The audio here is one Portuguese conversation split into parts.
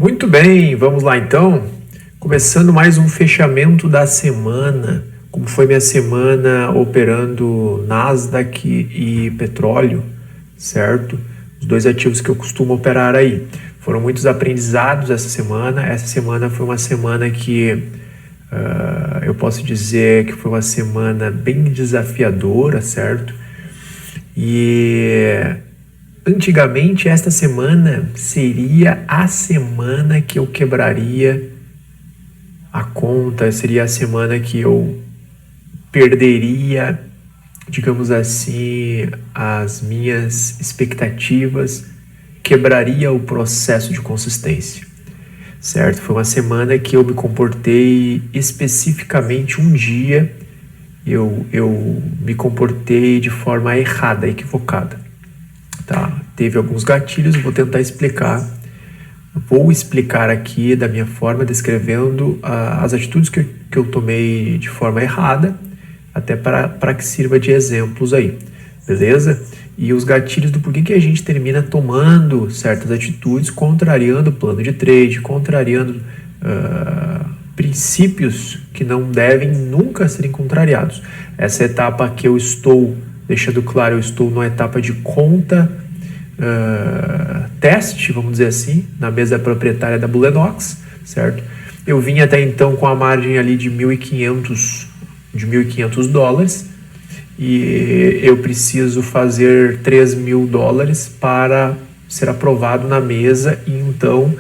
Muito bem, vamos lá então. Começando mais um fechamento da semana. Como foi minha semana operando Nasdaq e petróleo, certo? Os dois ativos que eu costumo operar aí. Foram muitos aprendizados essa semana. Essa semana foi uma semana que eu posso dizer que foi uma semana bem desafiadora, certo? E antigamente esta semana seria a semana que eu quebraria a conta, seria a semana que eu perderia, digamos assim, as minhas expectativas, quebraria o processo de consistência, certo? Foi uma semana que eu me comportei especificamente um dia, eu me comportei de forma errada, equivocada, tá? Teve alguns gatilhos, vou tentar explicar. Vou explicar aqui da minha forma, descrevendo as atitudes que eu tomei de forma errada, até para que sirva de exemplos aí, beleza? E os gatilhos do porquê que a gente termina tomando certas atitudes, contrariando o plano de trade, contrariando princípios que não devem nunca serem contrariados. Essa etapa que eu estou, deixando claro, eu estou numa etapa de conta teste, vamos dizer assim, na mesa proprietária da Bulenox, certo? Eu vim até então com a margem ali de 1.500 dólares e eu preciso fazer 3.000 dólares para ser aprovado na mesa e então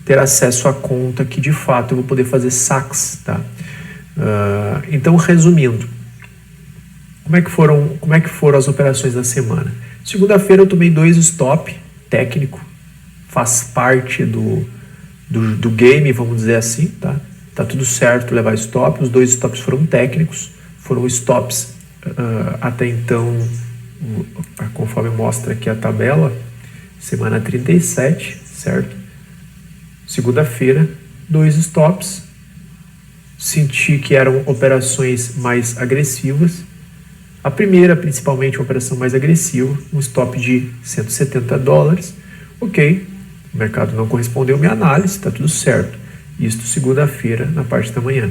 ter acesso à conta que de fato eu vou poder fazer saques, tá? Então, resumindo, como é que foram as operações da semana? Segunda-feira eu tomei 2 stop técnico, faz parte do game, vamos dizer assim, tá? Tá tudo certo levar stop, os 2 stops foram técnicos, foram stops até então, conforme mostra aqui a tabela, semana 37, certo? Segunda-feira, 2 stops, senti que eram operações mais agressivas. A primeira, principalmente, uma operação mais agressiva, um stop de 170 dólares. Ok, o mercado não correspondeu à minha análise, está tudo certo. Isto segunda-feira, na parte da manhã.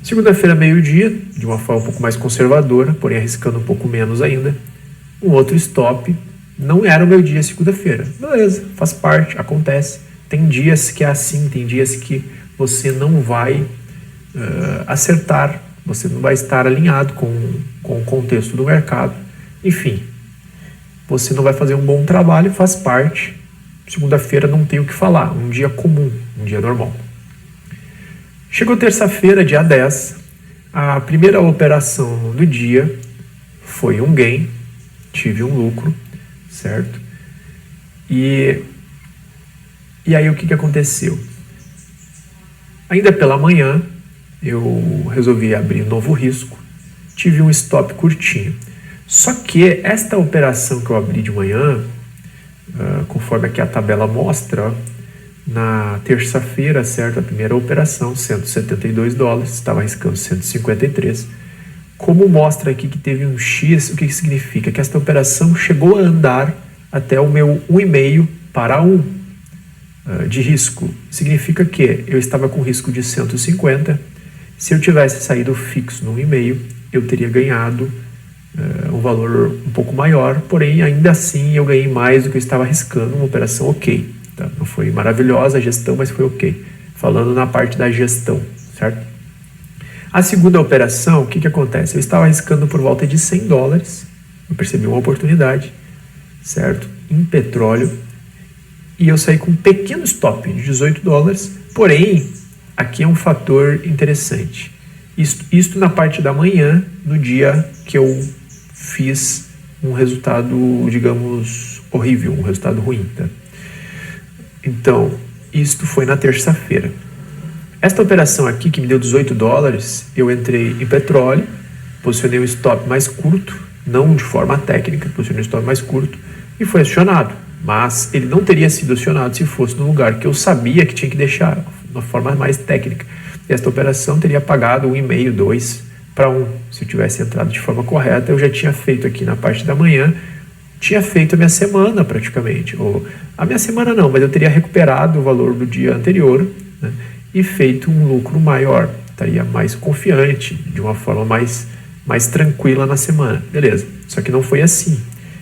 Segunda-feira, meio-dia, de uma forma um pouco mais conservadora, porém arriscando um pouco menos ainda. Um outro stop, não era o meu dia segunda-feira. Beleza, faz parte, acontece. Tem dias que é assim, tem dias que você não vai acertar, você não vai estar alinhado com o contexto do mercado. Enfim, você não vai fazer um bom trabalho, faz parte. Segunda-feira não tem o que falar, um dia comum, um dia normal. Chegou terça-feira, dia 10, a primeira operação do dia foi um gain, tive um lucro, certo? E aí o que aconteceu? Ainda pela manhã, eu resolvi abrir um novo risco, tive um stop curtinho. Só que esta operação que eu abri de manhã, conforme aqui a tabela mostra, na terça-feira, certo? A primeira operação, 172 dólares, estava arriscando 153. Como mostra aqui que teve um X, o que significa? Que esta operação chegou a andar até o meu 1,5 para 1 de risco. Significa que eu estava com risco de 150. Se eu tivesse saído fixo no 1,5, eu teria ganhado um valor um pouco maior, porém ainda assim eu ganhei mais do que eu estava arriscando, uma operação ok. Tá? Não foi maravilhosa a gestão, mas foi ok. Falando na parte da gestão, certo? A segunda operação, o que acontece? Eu estava arriscando por volta de 100 dólares, eu percebi uma oportunidade, certo? Em petróleo, e eu saí com um pequeno stop de 18 dólares, porém, aqui é um fator interessante. Isto na parte da manhã, no dia que eu fiz um resultado, digamos, horrível, um resultado ruim, tá? Então, isto foi na terça-feira. Esta operação aqui, que me deu 18 dólares, eu entrei em petróleo, posicionei um stop mais curto, não de forma técnica, posicionei um stop mais curto, e foi acionado. Mas ele não teria sido acionado se fosse no lugar que eu sabia que tinha que deixar, de uma forma mais técnica. Esta operação teria pagado 1,5, 2 para 1. Se eu tivesse entrado de forma correta, eu já tinha feito aqui na parte da manhã tinha feito a minha semana praticamente. Ou, a minha semana não, mas eu teria recuperado o valor do dia anterior, né, e feito um lucro maior. Estaria mais confiante, de uma forma mais tranquila na semana. Beleza, só que não foi assim.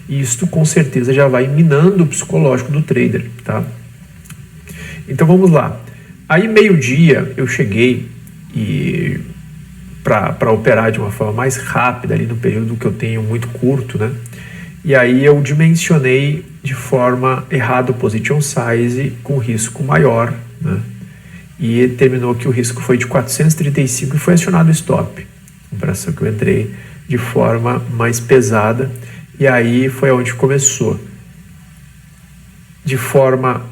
E isto com certeza já vai minando o psicológico do trader, tá? Então vamos lá. Aí meio-dia eu cheguei e para operar de uma forma mais rápida ali no período que eu tenho muito curto, né? E aí eu dimensionei de forma errada o position size com risco maior, né? E terminou que o risco foi de 435 e foi acionado o stop. Operação que eu entrei de forma mais pesada. E aí foi onde começou. De forma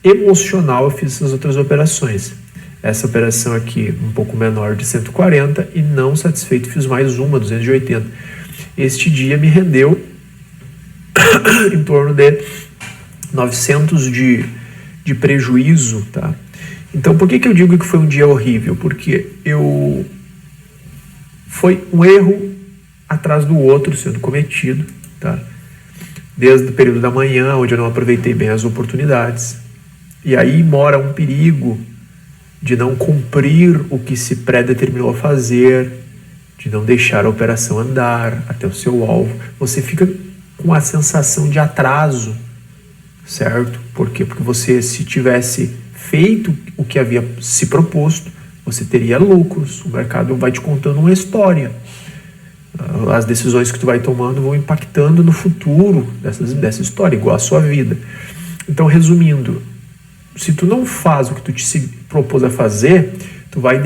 emocional eu fiz essas outras operações. Essa operação aqui um pouco menor de 140 e não satisfeito fiz mais uma, 280. Este dia me rendeu em torno de 900 de prejuízo, tá? Então por que eu digo que foi um dia horrível? Porque foi um erro atrás do outro sendo cometido, tá? Desde o período da manhã, onde eu não aproveitei bem as oportunidades. E aí mora um perigo de não cumprir o que se predeterminou a fazer, de não deixar a operação andar até o seu alvo. Você fica com a sensação de atraso, certo? Por quê? Porque você, se tivesse feito o que havia se proposto, você teria lucros. O mercado vai te contando uma história. As decisões que tu vai tomando vão impactando no futuro dessa história, igual a sua vida. Então, resumindo, se tu não faz o que tu te propôs a fazer, tu vai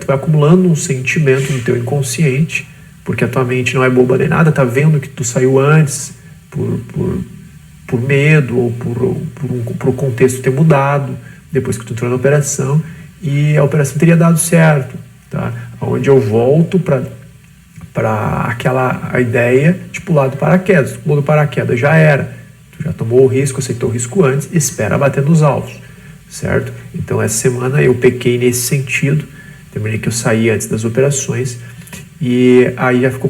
acumulando um sentimento no teu inconsciente, porque a tua mente não é boba nem nada, tá vendo que tu saiu antes por medo ou por o contexto ter mudado depois que tu entrou na operação, e a operação teria dado certo, tá? Onde eu volto para a ideia de pular do paraquedas. Tu pulou do paraquedas, já era. Tu já tomou o risco, aceitou o risco antes, espera bater nos alvos, certo? Então essa semana eu pequei nesse sentido, terminei que eu saí antes das operações, e aí já fiquei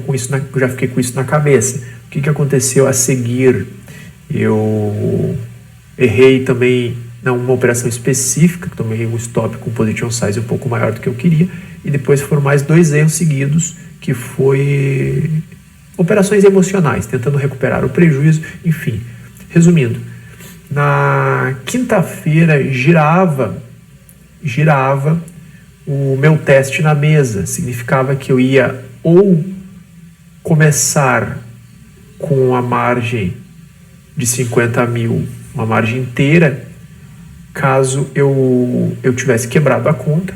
com isso na cabeça. O que aconteceu a seguir? Eu errei também numa operação específica, que tomei um stop com position size um pouco maior do que eu queria, e depois foram mais 2 erros seguidos, que foi operações emocionais, tentando recuperar o prejuízo, enfim. Resumindo, na quinta-feira girava o meu teste na mesa. Significava que eu ia ou começar com a margem de 50 mil, uma margem inteira, caso eu tivesse quebrado a conta,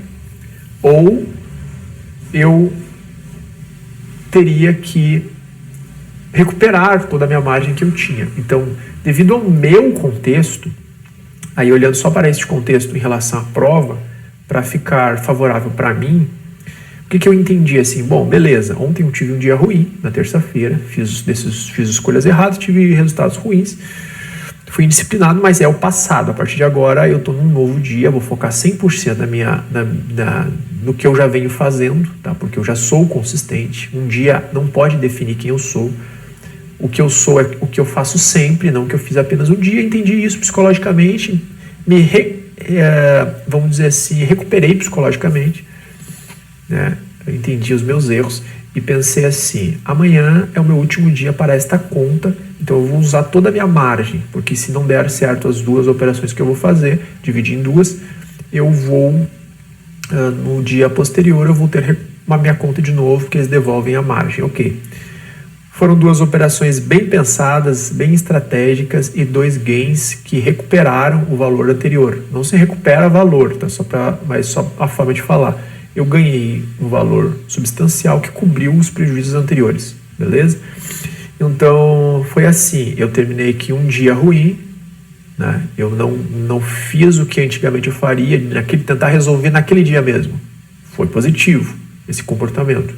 ou eu teria que recuperar toda a minha margem que eu tinha. Então, devido ao meu contexto, aí olhando só para este contexto em relação à prova, para ficar favorável para mim, o que eu entendi assim? Bom, beleza, ontem eu tive um dia ruim, na terça-feira, fiz escolhas erradas, tive resultados ruins, fui indisciplinado, mas é o passado. A partir de agora eu estou num novo dia, vou focar 100% no que eu já venho fazendo, tá? Porque eu já sou consistente. Um dia não pode definir quem eu sou. O que eu sou é o que eu faço sempre, não o que eu fiz apenas um dia. Entendi isso psicologicamente, vamos dizer assim, recuperei psicologicamente, né? Eu entendi os meus erros e pensei assim: amanhã é o meu último dia para esta conta, então eu vou usar toda a minha margem, porque se não der certo as 2 operações que eu vou fazer, dividir em 2, eu vou, no dia posterior, eu vou ter uma minha conta de novo, que eles devolvem a margem, ok. Foram 2 operações bem pensadas, bem estratégicas e 2 gains que recuperaram o valor anterior. Não se recupera valor, tá? Mas só a forma de falar. Eu ganhei um valor substancial que cobriu os prejuízos anteriores, beleza? Então, foi assim, eu terminei aqui um dia ruim, né? Eu não fiz o que antigamente eu faria, tentar resolver naquele dia mesmo. Foi positivo esse comportamento.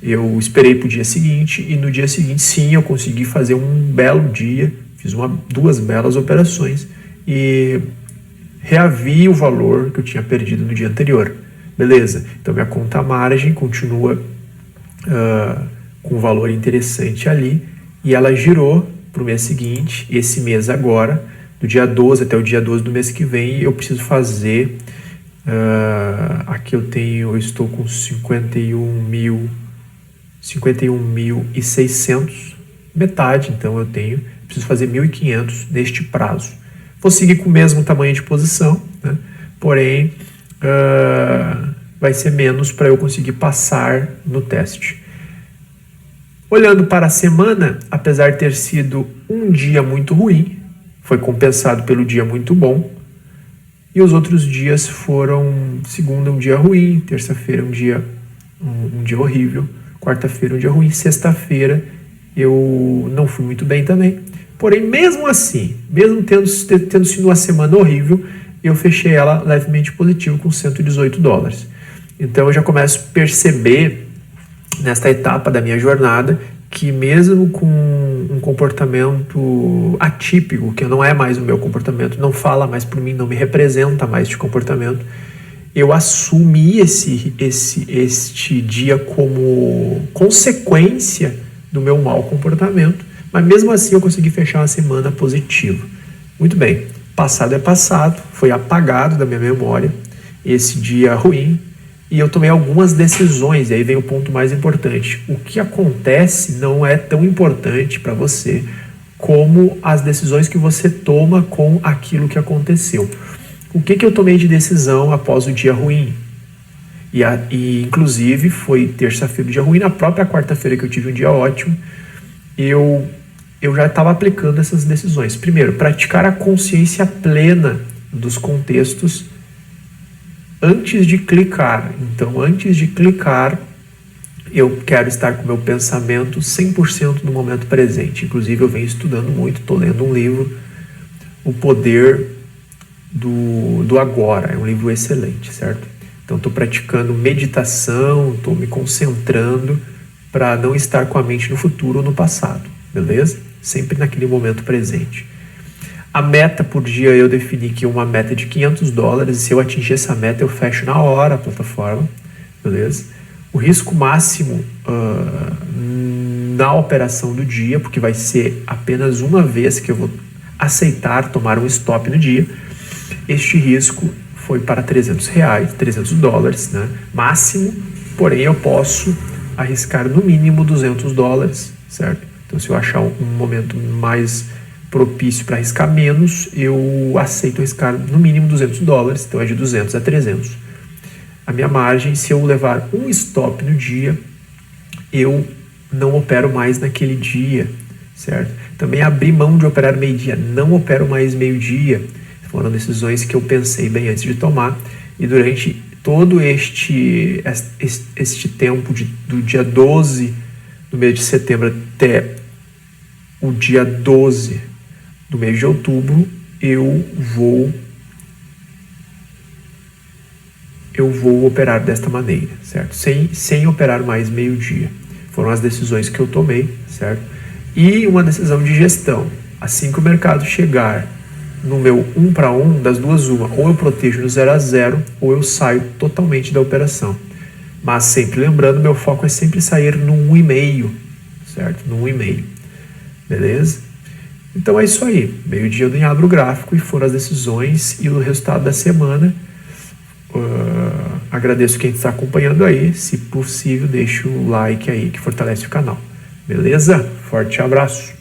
Eu esperei para o dia seguinte e no dia seguinte, sim, eu consegui fazer um belo dia, fiz 2 belas operações e reavi o valor que eu tinha perdido no dia anterior. Beleza, então minha conta margem continua com um valor interessante ali e ela girou para o mês seguinte. Esse mês agora, do dia 12 até o dia 12 do mês que vem, eu preciso fazer, aqui eu estou com 51.600, metade, então preciso fazer 1.500 neste prazo. Vou seguir com o mesmo tamanho de posição, né? Porém, vai ser menos para eu conseguir passar no teste. Olhando para a semana, apesar de ter sido um dia muito ruim, foi compensado pelo dia muito bom, e os outros dias foram: segunda um dia ruim, terça-feira um dia horrível, quarta-feira um dia ruim, sexta-feira eu não fui muito bem também. Porém, mesmo assim, mesmo tendo sido uma semana horrível, eu fechei ela levemente positivo com $118. Então eu já começo a perceber, nesta etapa da minha jornada, que mesmo com um comportamento atípico, que não é mais o meu comportamento, não fala mais por mim, não me representa mais de comportamento, eu assumi este dia como consequência do meu mau comportamento, mas mesmo assim eu consegui fechar uma semana positiva. Muito bem, passado é passado, foi apagado da minha memória esse dia ruim, e eu tomei algumas decisões, e aí vem o ponto mais importante. O que acontece não é tão importante para você como as decisões que você toma com aquilo que aconteceu. O que eu tomei de decisão após o dia ruim? E inclusive foi terça-feira o dia ruim, na própria quarta-feira que eu tive um dia ótimo, eu já estava aplicando essas decisões. Primeiro, praticar a consciência plena dos contextos antes de clicar. Então, antes de clicar, eu quero estar com o meu pensamento 100% no momento presente. Inclusive, eu venho estudando muito, estou lendo um livro, O Poder do Agora. É um livro excelente, certo? Então, estou praticando meditação, estou me concentrando para não estar com a mente no futuro ou no passado, beleza? Sempre naquele momento presente. A meta por dia eu defini que uma meta de $500, e se eu atingir essa meta eu fecho na hora a plataforma, beleza? O risco máximo na operação do dia, porque vai ser apenas uma vez que eu vou aceitar tomar um stop no dia, este risco foi para $300, né? Máximo, porém eu posso arriscar no mínimo $200, certo? Então se eu achar um momento mais propício para arriscar menos, eu aceito arriscar no mínimo $200, então é de 200 a 300. A minha margem, se eu levar um stop no dia, eu não opero mais naquele dia, certo? Também abri mão de operar meio-dia, não opero mais meio-dia. Foram decisões que eu pensei bem antes de tomar, e durante todo este tempo do dia 12 do mês de setembro até o dia 12 do mês de outubro, eu vou operar desta maneira, certo? Sem operar mais meio-dia. Foram as decisões que eu tomei, certo? E uma decisão de gestão. Assim que o mercado chegar no meu 1 para 1, das duas uma, ou eu protejo no 0 a 0, ou eu saio totalmente da operação. Mas sempre lembrando, meu foco é sempre sair no 1,5, certo? No 1,5, beleza? Então é isso aí, meio-dia eu nem abro o gráfico, e foram as decisões e o resultado da semana. Agradeço quem está acompanhando aí, se possível deixe o like aí que fortalece o canal, beleza? Forte abraço!